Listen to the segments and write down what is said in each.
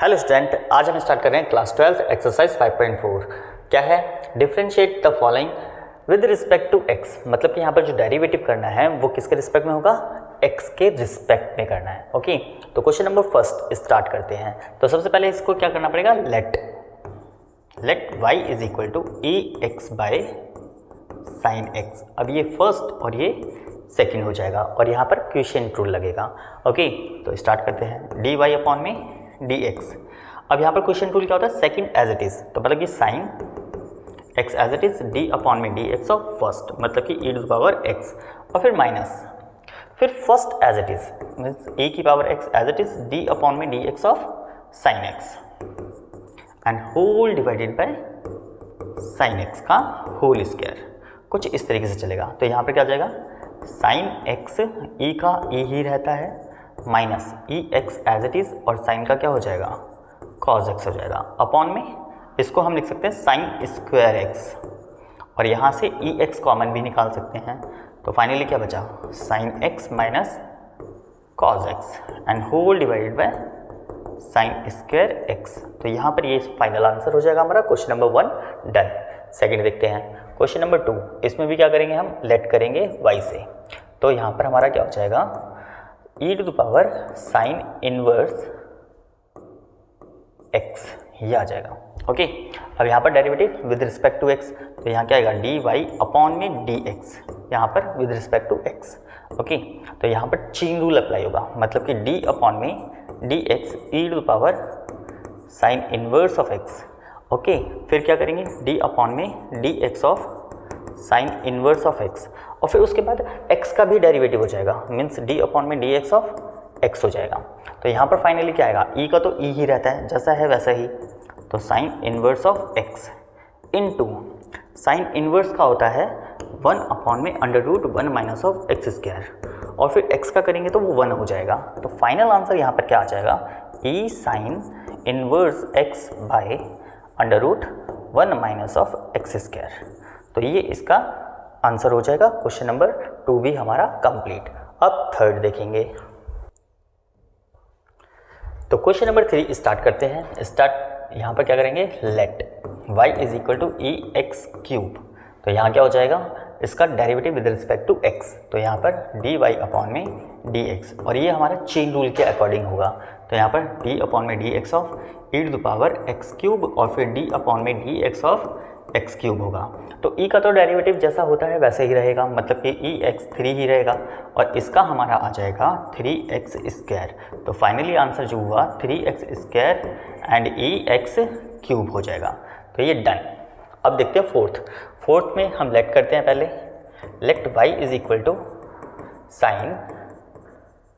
Hello student, आज हम start कर रहे हैं क्लास 12 एक्सरसाइज 5.4। क्या है? Differentiate the following with respect to x. मतलब कि यहाँ पर जो डेरिवेटिव करना है वो किसके रिस्पेक्ट में होगा? एक्स के रिस्पेक्ट में करना है। ओके, तो क्वेश्चन नंबर फर्स्ट स्टार्ट करते हैं। तो सबसे पहले इसको क्या करना पड़ेगा? Let y is equal to e x by sine x. अब ये फर्स्ट और ये सेकेंड हो जाएगा और यहाँ पर क्वोशिएंट रूल लगेगा। ओके, तो स्टार्ट करते हैं। डी वाई अपॉन में डी एक्स। अब यहाँ पर क्वोशिएंट रूल क्या होता है? सेकेंड एज इट इज, तो मतलब कि sine x as it is d upon में डी एक्स ऑफ फर्स्ट, मतलब कि ई टू पावर एक्स और फिर माइनस, फिर first as it is means e की power x as it is d upon में d x of sine x and whole divided by sine x का whole square. कुछ इस तरीके से चलेगा। तो यहाँ पर क्या आ जाएगा? साइन एक्स ई का ई ही रहता है minus e x as it is और साइन का क्या हो जाएगा? कॉज एक्स हो जाएगा अपॉन में इसको हम लिख सकते हैं साइन स्क्वायर एक्स और यहाँ से ई एक्स कॉमन भी निकाल सकते हैं। तो फाइनली क्या बचा? Sine x minus cos x and whole divided by sine square x. तो यहाँ पर ये फाइनल आंसर हो जाएगा हमारा क्वेश्चन नंबर 1 डन। सेकेंड देखते हैं क्वेश्चन नंबर 2। इसमें भी क्या करेंगे? हम लेट करेंगे y से। तो यहाँ पर हमारा क्या हो जाएगा? e to the power sine inverse x, ये आ जाएगा। ओके, अब यहाँ पर derivative with respect to x, तो यहाँ क्या आएगा? डी वाई अपॉन में डी एक्स, यहाँ पर with respect to x। Okay, तो यहाँ पर चेन रूल अप्लाई होगा, मतलब कि d अपॉन में d x e to the power sine inverse of x। Okay, फिर क्या करेंगे? d अपॉन में d x of sine inverse of x और फिर उसके बाद x का भी डेरिवेटिव हो जाएगा, मीन्स d अपॉन में डी एक्स ऑफ x हो जाएगा। तो यहाँ पर फाइनली क्या आएगा? e का तो e ही रहता है, जैसा है वैसा ही, तो sine inverse of x into sine inverse का होता है 1 अपॉन में under root 1 minus of x square और फिर x का करेंगे तो वो 1 हो जाएगा। तो फाइनल आंसर यहाँ पर क्या आ जाएगा? e sine inverse x by under root 1 minus of x square. तो ये इसका आंसर हो जाएगा। क्वेश्चन नंबर 2 भी हमारा कंप्लीट। अब थर्ड देखेंगे। तो क्वेश्चन नंबर 3 स्टार्ट करते हैं। स्टार्ट यहाँ पर क्या करेंगे? Let y is equal to e x cube. तो यहाँ क्या हो जाएगा? इसका derivative with respect to x, तो यहाँ पर डी वाई अपॉन में डी एक्स और ये हमारा चेन रूल के अकॉर्डिंग होगा। तो यहाँ पर d अपॉन में d x of e to the power x cube और फिर d अपॉन में d x of x cube होगा। तो e का तो डेरिवेटिव जैसा होता है वैसे ही रहेगा, मतलब कि ई एक्स 3 ही रहेगा और इसका हमारा आ जाएगा 3x स्क्वायर। तो फाइनली आंसर जो हुआ 3x square and E x cube हो जाएगा। तो ये डन। अब देखते हैं फोर्थ में हम लेट करते हैं। पहले let y is equal to sine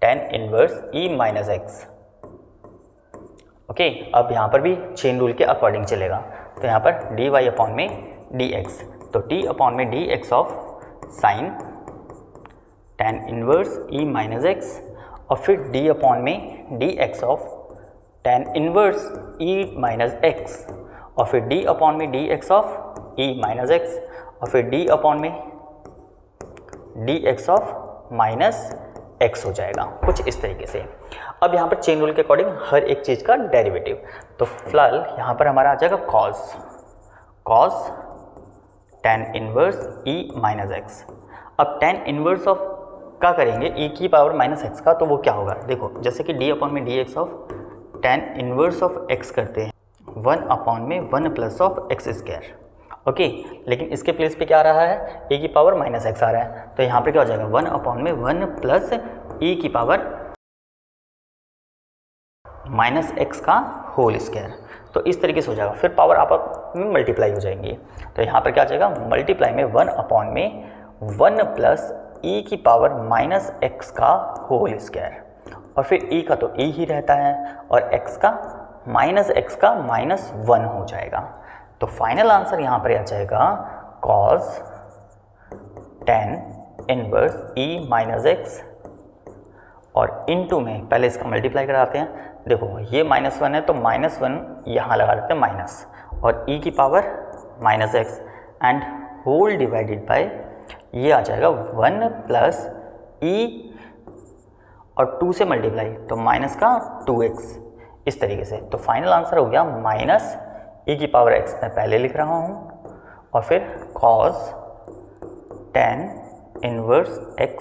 tan inverse e minus x. Okay, अब यहाँ पर भी चेन रूल के अकॉर्डिंग चलेगा। तो यहाँ पर डी वाई अपॉन में डी एक्स, तो टी अपॉन में d x of sign tan inverse e minus x और फिर डी अपॉन में d x of tan inverse e minus x और फिर डी अपॉन में d x of e minus x और फिर डी अपॉन में d x of minus x हो जाएगा, कुछ इस तरीके से। अब यहाँ पर चेन रूल के अकॉर्डिंग हर एक चीज़ का डेरिवेटिव। तो फिलहाल यहाँ पर हमारा आ जाएगा cos tan inverse e minus x. अब tan इनवर्स ऑफ का करेंगे e की पावर माइनस एक्स का, तो वो क्या होगा? देखो, जैसे कि d अपॉन में d x of tan inverse of x करते हैं 1 अपॉन में 1 plus of x square. Okay, लेकिन इसके प्लेस पे क्या आ रहा है? e की पावर माइनस एक्स आ रहा है, तो यहाँ पे क्या हो जाएगा? 1 अपॉन में 1 प्लस e की पावर माइनस एक्स का होल स्क्वायर। तो इस तरीके से हो जाएगा, फिर पावर आपस में मल्टीप्लाई हो जाएंगी। तो यहाँ पर क्या आ जाएगा? मल्टीप्लाई में 1 अपॉन में 1 प्लस e की पावर माइनस एक्स का होल स्क्वायर और फिर e का तो e ही रहता है और x का माइनस एक्स का माइनस 1 हो जाएगा। तो फाइनल आंसर यहाँ पर आ जाएगा cos tan inverse e minus x और इनटू में पहले इसका मल्टीप्लाई कराते हैं। देखो, ये -1 है तो -1 यहाँ लगा देते हैं माइनस और e की power minus x and whole divided by ये आ जाएगा 1 प्लस e और 2 से मल्टीप्लाई तो माइनस का 2x इस तरीके से। तो फाइनल आंसर हो गया माइनस e की पावर x मैं पहले लिख रहा हूँ और फिर cos tan inverse x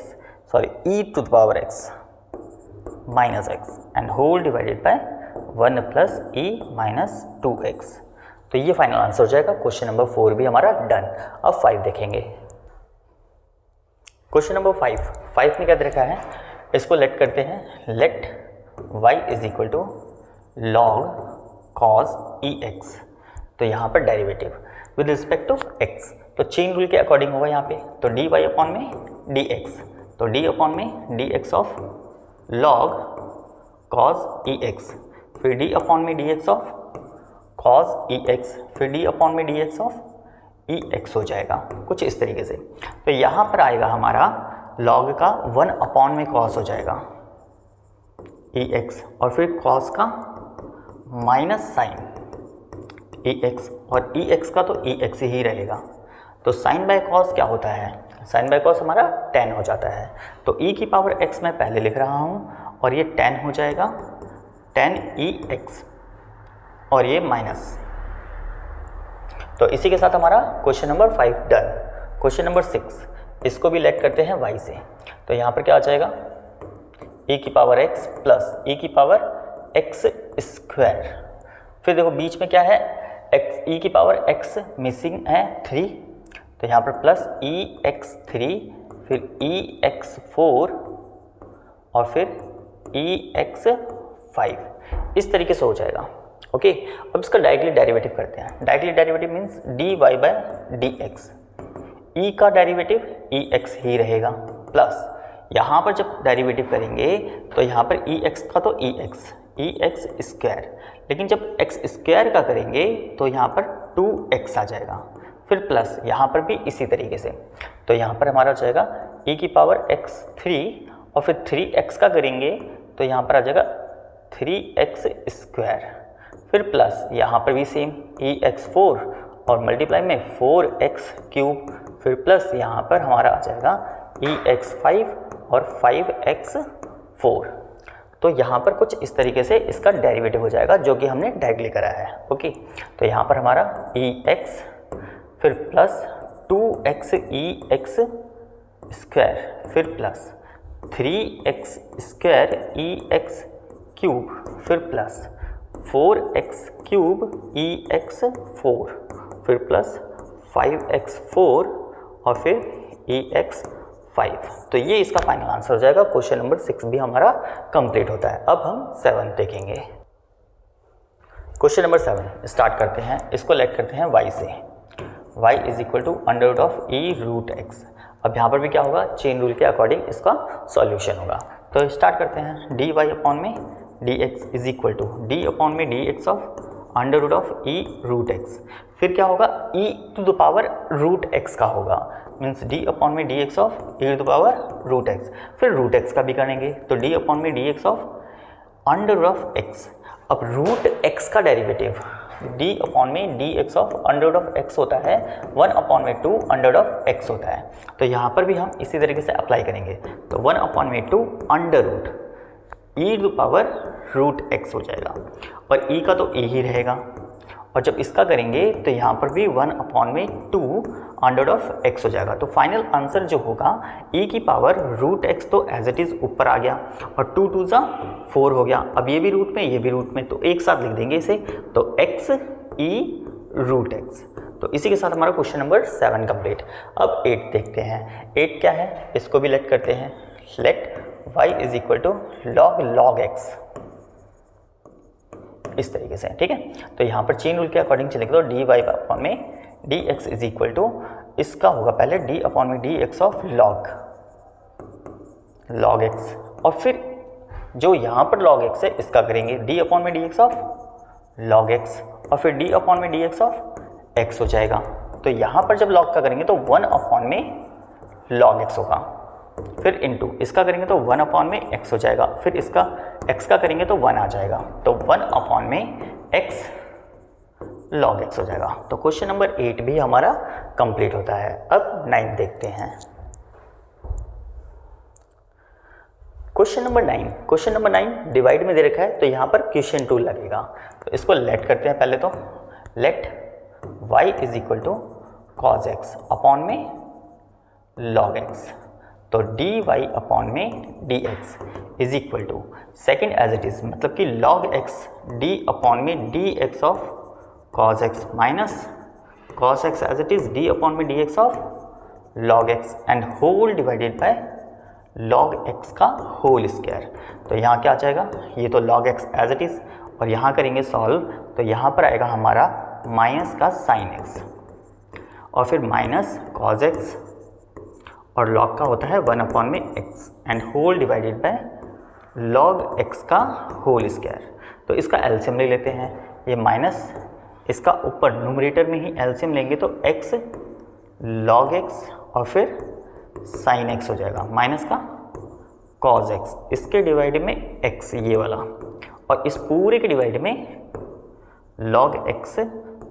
e to the power x minus x and whole divided by 1 plus e minus 2x। तो ये फाइनल आंसर हो जाएगा। क्वेश्चन नंबर 4 भी हमारा डन। अब 5 देखेंगे। क्वेश्चन नंबर 5 में क्या दे रखा है, इसको लेट करते हैं। Let y is equal to log cos ex। तो यहाँ पर derivative with respect to x, तो चेन रूल के अकॉर्डिंग होगा यहाँ पे। तो dy अपॉन में dx, तो d अपॉन में dx of log cos ex, फिर d अपॉन में dx ऑफ cos ex, फिर d अपॉन में dx ऑफ ex हो जाएगा कुछ इस तरीके से। तो यहाँ पर आएगा हमारा log का 1 अपॉन में cos हो जाएगा ex, और फिर cos का माइनस साइन ex, और ex का तो ex ही रहेगा। तो साइन बाय cos क्या होता है, साइन बाय cos हमारा tan हो जाता है। तो e की पावर x मैं पहले लिख रहा हूँ और ये tan हो जाएगा tan ex, और ये माइनस। तो इसी के साथ हमारा question number 5 done. Question number 6, इसको भी लेट करते हैं y से। तो यहाँ पर क्या आ जाएगा, e की पावर x प्लस e की पावर x स्क्वायर। फिर देखो बीच में क्या है, x e की पावर x मिसिंग है 3, तो यहाँ पर प्लस ex3, फिर ex4 और फिर ex5 इस तरीके से हो जाएगा। ओके, अब इसका डायरेक्टली डेरिवेटिव करते हैं। Directly derivative means dy by dx, e का डेरिवेटिव ex ही रहेगा, प्लस यहाँ पर जब डेरिवेटिव करेंगे तो यहाँ पर ex का तो ex स्क्वायर, लेकिन जब x स्क्वायर का करेंगे तो यहाँ पर 2x आ जाएगा, फिर प्लस यहाँ पर भी इसी तरीके से। तो यहाँ पर हमारा हो जाएगा e की पावर x3, और फिर 3x का करेंगे तो यहाँ पर आ जाएगा 3x स्क्वायर, फिर प्लस यहाँ पर भी सेम ex4 और मल्टीप्लाई में 4x क्यूब, फिर प्लस यहाँ पर हमारा आ जाएगा ex5 और 5x4। तो यहाँ पर कुछ इस तरीके से इसका डेरिवेटिव हो जाएगा जो कि हमने डायरेक्टली करा है। ओके, तो यहाँ पर हमारा ex फिर प्लस 2x ex स्क्वायर, फिर plus 3x square ex cube, फिर प्लस 4x क्यूब ex4, फिर प्लस 5x4 और फिर ex5। तो ये इसका फाइनल आंसर हो जाएगा। क्वेश्चन नंबर 6 भी हमारा कंप्लीट होता है। अब हम 7 देखेंगे। क्वेश्चन नंबर 7 स्टार्ट करते हैं। इसको लेट करते हैं y से। y is equal to under root of e root x। अब यहाँ पर भी क्या होगा, चेन रूल के अकॉर्डिंग इसका सॉल्यूशन होगा। तो स्टार्ट करते हैं। dy अपॉन में dx is equal to d upon में dx of under root of e root x। फिर क्या होगा, e to the power root x का होगा, मीन्स d अपॉन में dx of e to the power root x। फिर root x का भी करेंगे तो d अपॉन में dx of under root of x। अब रूट x का डेरिवेटिव d अपॉन में dx of under root of x होता है 1 अपॉन में 2 अंडर रूट ऑफ x होता है। तो यहाँ पर भी हम इसी तरीके से अप्लाई करेंगे। तो 1 अपॉन में 2 under root e to power root x हो जाएगा, और e का तो e ही रहेगा, और जब इसका करेंगे तो यहाँ पर भी 1 अपॉन में 2 अंडर ऑफ x हो जाएगा। तो फाइनल आंसर जो होगा e की पावर रूट x तो एज इट इज़ ऊपर आ गया, और 2 2 4 हो गया। अब ये भी रूट में, ये भी रूट में, तो एक साथ लिख देंगे इसे, तो x e रूट x। तो इसी के साथ हमारा क्वेश्चन नंबर 7 कंप्लीट। अब 8 देखते हैं। 8 क्या है, इसको भी लेट करते हैं। Let y is equal to log x, इस तरीके से, ठीक है। तो यहाँ पर चेन रूल के अकॉर्डिंग चलेंगे तो dy अपॉन में dx इज इक्वल टू, इसका होगा पहले d अपॉन में dx ऑफ log x, और फिर जो यहाँ पर log x है इसका करेंगे d अपॉन में dx ऑफ log x, और फिर d अपॉन में dx ऑफ x हो जाएगा। तो यहाँ पर जब log का करेंगे तो 1 अपॉन में log x होगा, फिर इनटू इसका करेंगे तो 1 अपॉन में x हो जाएगा, फिर इसका x का करेंगे तो 1 आ जाएगा, तो 1 अपॉन में x log x हो जाएगा। तो क्वेश्चन नंबर 8 भी हमारा कंप्लीट होता है। अब 9 देखते हैं। क्वेश्चन नंबर 9 डिवाइड में दे रखा है, तो यहाँ पर क्वेश्चन टूल लगेगा। तो इसको लेट करते हैं पहले, तो let y is equal to cos x upon में लॉग एक्स। तो dy अपॉन में dx is equal to second as it is, मतलब कि लॉग एक्स d अपॉन में dx of cos x minus cos x as it is d upon में dx of log x and whole divided by log x का whole square. तो यहाँ क्या आ जाएगा, ये तो log x as it is, और यहाँ करेंगे सॉल्व, तो यहाँ पर आएगा हमारा माइनस का साइन एक्स और फिर माइनस कॉज एक्स और लॉग का होता है 1 अपॉन में x and whole divided by log x का होल स्क्वायर। तो इसका एलसीएम ले लेते हैं, ये माइनस इसका ऊपर न्यूमरेटर में ही एलसीएम लेंगे तो x लॉग एक्स और फिर साइन एक्स हो जाएगा माइनस का कॉज एक्स, इसके डिवाइड में x ये वाला, और इस पूरे के डिवाइड में लॉग एक्स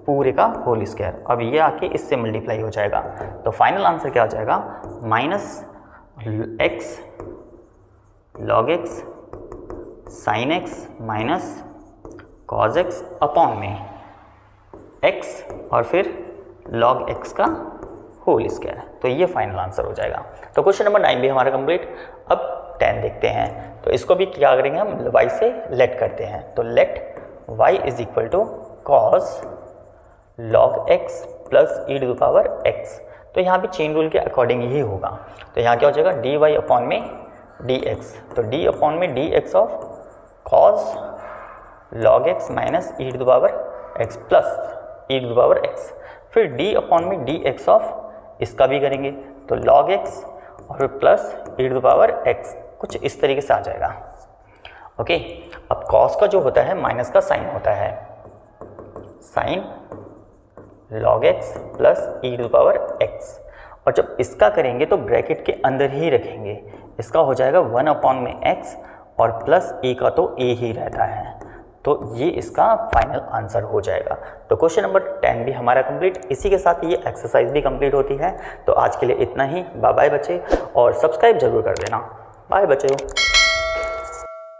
पूरे का होल स्क्वायर। अब ये आके इससे मल्टीप्लाई हो जाएगा, तो फाइनल आंसर क्या हो जाएगा, minus x log x sign x minus cos x upon में एक्स और फिर लॉग एक्स का होल स्क्वायर। तो ये फाइनल आंसर हो जाएगा। तो क्वेश्चन नंबर 9 भी हमारा कंप्लीट। अब 10 देखते हैं, तो इसको भी क्या करेंगे हम, y से लेट करते हैं। तो let y is equal to cos log x plus e to the power x। तो यहाँ भी चेन रूल के अकॉर्डिंग ही होगा। तो यहाँ क्या हो जाएगा, डी वाई अपॉन में dx, तो d अपॉन में dx of cos log x minus e to the power x plus e to the power x, फिर d अपॉन में dx ऑफ इसका भी करेंगे, तो log x और फिर plus e to the power x, कुछ इस तरीके से आ जाएगा। ओके, अब cos का जो होता है माइनस का साइन होता है, sine log x plus e to the power x, और जब इसका करेंगे तो ब्रैकेट के अंदर ही रखेंगे, इसका हो जाएगा 1 अपॉन में x और प्लस e का तो a ही रहता है। तो ये इसका फाइनल आंसर हो जाएगा। तो क्वेश्चन नंबर 10 भी हमारा कंप्लीट। इसी के साथ ये एक्सरसाइज भी कंप्लीट होती है। तो आज के लिए इतना ही। बाय बाय बच्चे, और सब्सक्राइब जरूर कर देना। बाय बच्चे।